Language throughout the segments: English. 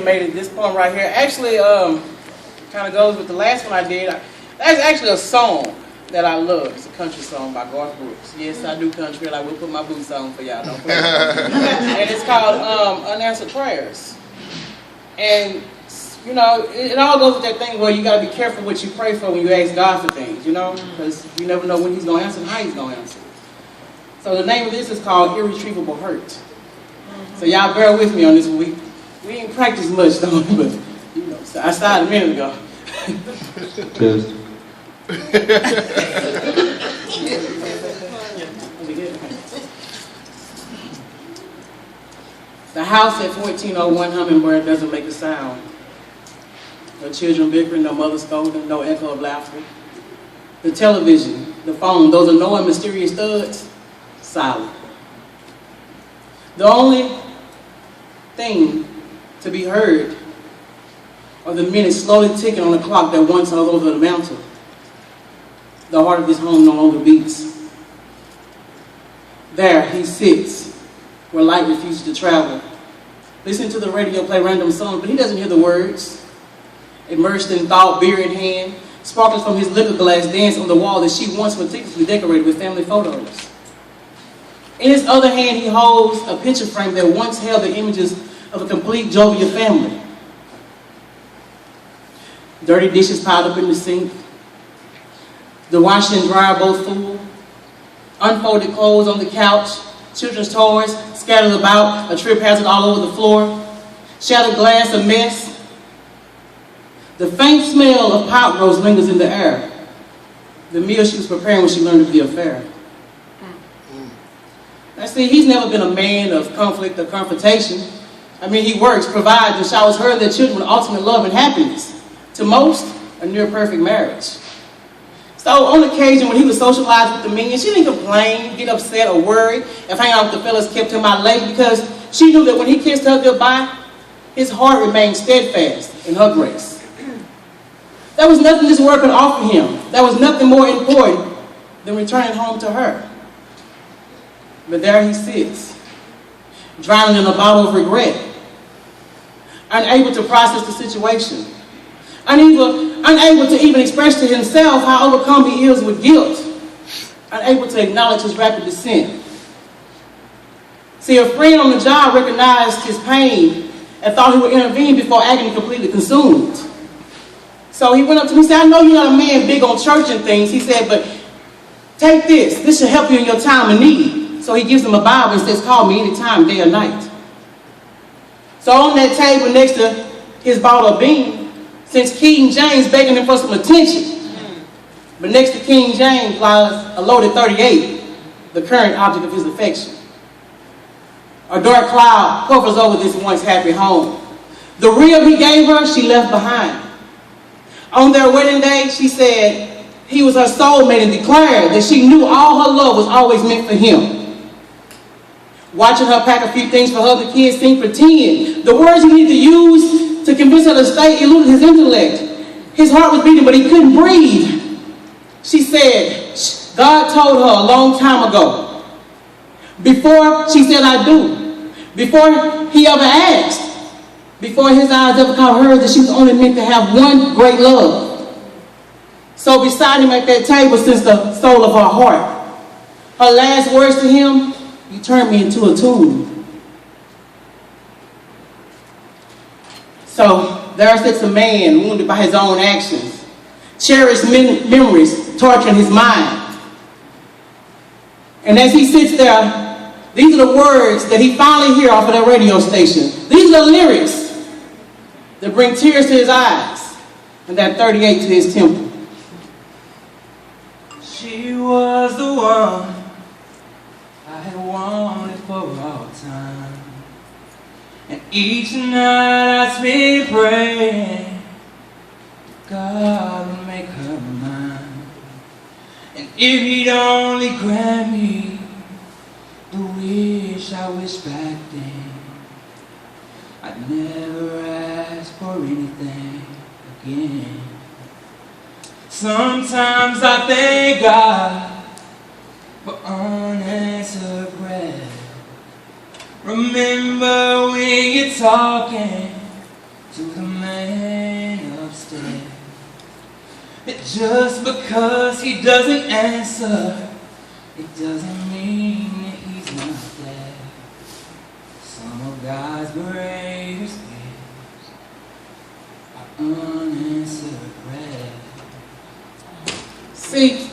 Made it this poem right here. Actually, kind of goes with the last one I did. That's actually a song that I love. It's a country song by Garth Brooks. Yes, I do country, and I will put my boots on for y'all. Don't play. And it's called Unanswered Prayers. And you know, it all goes with that thing where you got to be careful what you pray for when you ask God for things. You know, because you never know when He's going to answer and how He's going to answer. So the name of this is called Irretrievable Hurt. So y'all bear with me on this week. We didn't practice much, though, but you know, so I started a minute ago. The house at 1401 Hummingbird doesn't make a sound. No children bickering, no mother scolding, no echo of laughter. The television, the phone, those annoying mysterious thuds, silent. The only thing to be heard are the minutes slowly ticking on the clock that once hung over the mantle. The heart of his home no longer beats. There he sits, where light refuses to travel. Listening to the radio play random songs, but he doesn't hear the words. Immersed in thought, beer in hand, sparkles from his liquor glass dance on the wall that she once meticulously decorated with family photos. In his other hand, he holds a picture frame that once held the images of a complete jovial family. Dirty dishes piled up in the sink, the washer and dryer both full, unfolded clothes on the couch, children's toys scattered about, a trip hazard all over the floor, shattered glass a mess. The faint smell of pot roast lingers in the air. The meal she was preparing when she learned of the affair. Now see, he's never been a man of conflict or confrontation. I mean, he works, provides, and showers her and their children with ultimate love and happiness. To most, a near-perfect marriage. So on occasion when he was socialized with the men, she didn't complain, get upset, or worry if hanging out with the fellas kept him out late, because she knew that when he kissed her goodbye, his heart remained steadfast in her grace. There was nothing this world could offer him. There was nothing more important than returning home to her. But there he sits, drowning in a bottle of regret, unable to process the situation, unable to even express to himself how overcome he is with guilt, unable to acknowledge his rapid descent. See, a friend on the job recognized his pain and thought he would intervene before agony completely consumed. So he went up to me and said, "I know you're not a man big on church and things." He said, "But take this. This should help you in your time of need." So he gives him a Bible and says, "Call me anytime, day or night." So on that table next to his bottle of bean, since King James begging him for some attention, but next to King James lies a loaded 38, the current object of his affection. A dark cloud hovers over this once happy home. The rib he gave her, she left behind. On their wedding day, she said he was her soulmate and declared that she knew all her love was always meant for him. Watching her pack a few things for her, the kids seemed pretend. The words he needed to use to convince her to stay eluded his intellect. His heart was beating, but he couldn't breathe. She said, God told her a long time ago, before she said "I do," before he ever asked, before his eyes ever caught hers, that she was only meant to have one great love. So beside him at that table sits the soul of her heart. Her last words to him, "You turned me into a tomb." So there sits a man wounded by his own actions, cherished memories torturing his mind. And as he sits there, these are the words that he finally hears off of that radio station. These are the lyrics that bring tears to his eyes and that 38 to his temple. She was the one I had wanted for all time, and each night I spent praying God would make her mine. And if he'd only grant me the wish I wished back then, I'd never ask for anything again. Sometimes I thank God for unanswered prayers. Remember when you're talking to the man upstairs. Just because he doesn't answer, it doesn't mean that he's not there. Some of God's greatest gifts are unanswered prayers. See,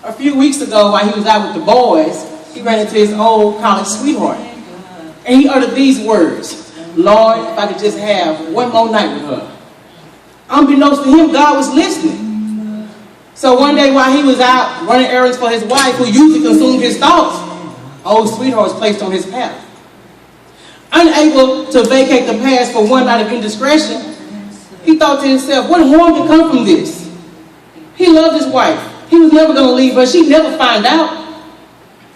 a few weeks ago while he was out with the boys, he ran into his old college sweetheart. And he uttered these words, "Lord, if I could just have one more night with her." Unbeknownst to him, God was listening. So one day while he was out running errands for his wife, who usually consumed his thoughts, old sweetheart was placed on his path. Unable to vacate the past for one night of indiscretion, he thought to himself, what harm could come from this? He loved his wife. He was never going to leave her. She'd never find out.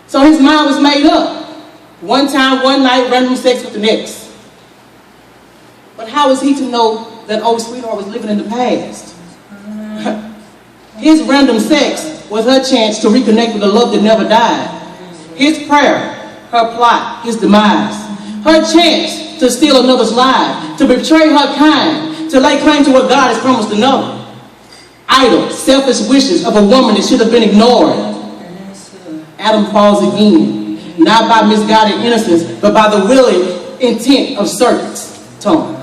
So his mind was made up. One time, one night, random sex with the next. But how was he to know that old sweetheart was living in the past? His random sex was her chance to reconnect with a love that never died. His prayer, her plot, his demise. Her chance to steal another's life, to betray her kind, to lay claim to what God has promised another. Idle, selfish wishes of a woman that should have been ignored. Adam falls again, not by misguided innocence, but by the willing intent of serpent's tongue.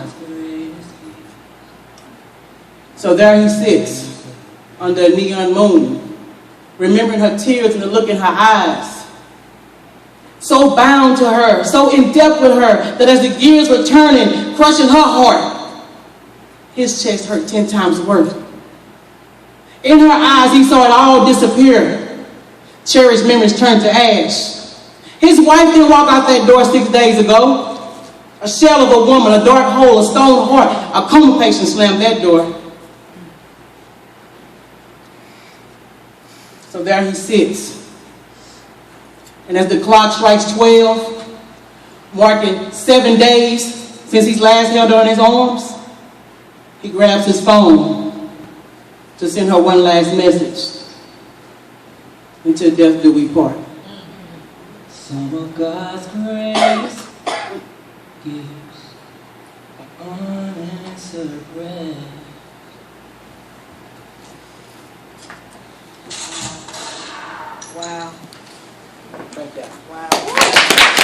So there he sits, under a neon moon, remembering her tears and the look in her eyes. So bound to her, so in depth with her, that as the gears were turning, crushing her heart, his chest hurt 10 times worse. In her eyes, he saw it all disappear. Cherished memories turned to ash. His wife didn't walk out that door 6 days ago. A shell of a woman, a dark hole, a stone heart, a coma patient slammed that door. So there he sits. And as the clock strikes 12, marking 7 days since he's last held her in his arms, he grabs his phone to send her one last message. Until death do we part. Some of God's greatest gifts are unanswered prayers. Wow. Right there. Wow.